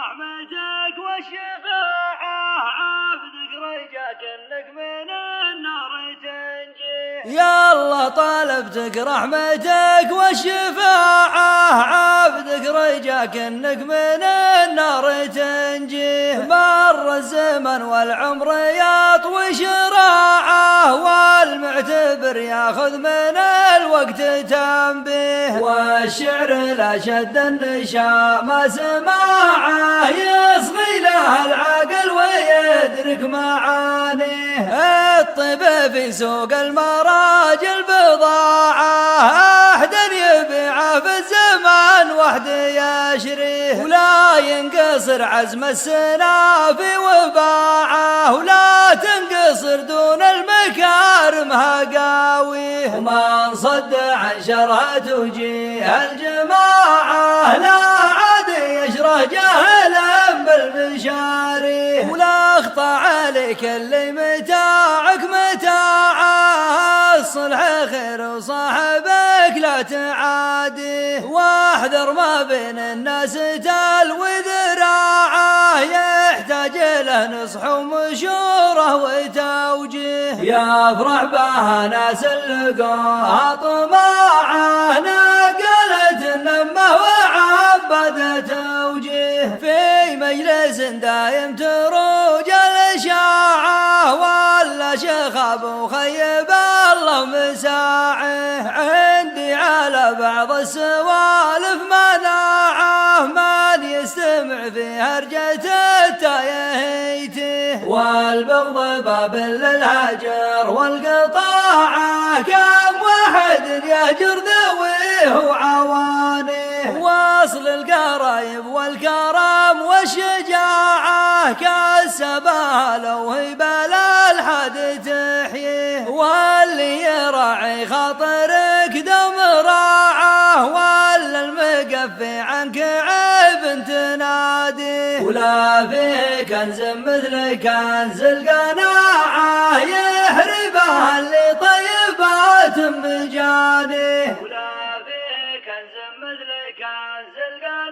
رحمتك والشفاعة عبدك رجاك انك من النار تنجيه. يا الله طالبتك رحمتك والشفاعة عبدك رجاك انك من النار تنجيه. مر الزمن والعمر يطوي شراعه والمعتبر ياخذ من الوقت تنبيه. والشعر لا شد النشاء ما سماعه يصغي له العقل ويدرك معانيه. الطب في سوق المراجل بضاعه احد يبيعه في الزمان وحد يشريه. ولا ينقصر عزم السنافي وباعه ولا تنقصر دون المكارم هقاويه. ومن صد عن شرها توجيه الجماعة لا عاد يشره جهلا بالمشاريه. ولا اخطى عليك اللي متاعك متاعه الصلح خير وصاحبك لا تعاديه. واحذر ما بين الناس تلوي ذراعه يحتاج له نصح ومشوره وتوجيه. يفرح بها ناس لقوها طماعه نقلت النمه وعبد توجيه. في مجلس دايم تروج الاشاعه ولا شخاب وخيب الله مساعه. عندي على بعض السوالف مناعه من يستمع في هرجة التايهيته. والبغض باب للهجر والقطاعه كم واحد يهجر ذويه وعوانيه. واصل القرايب والكرم والشجاعه كالسبال وهبه للحد تحييه. واللي يراعي خاطرك دم راعه ولا المقفي عنك عيب تناديه. ولا في كنز مثل كنز القناعه يهربها اللي طيبات بجانيه. ولا في كنز مثل كنز القناعة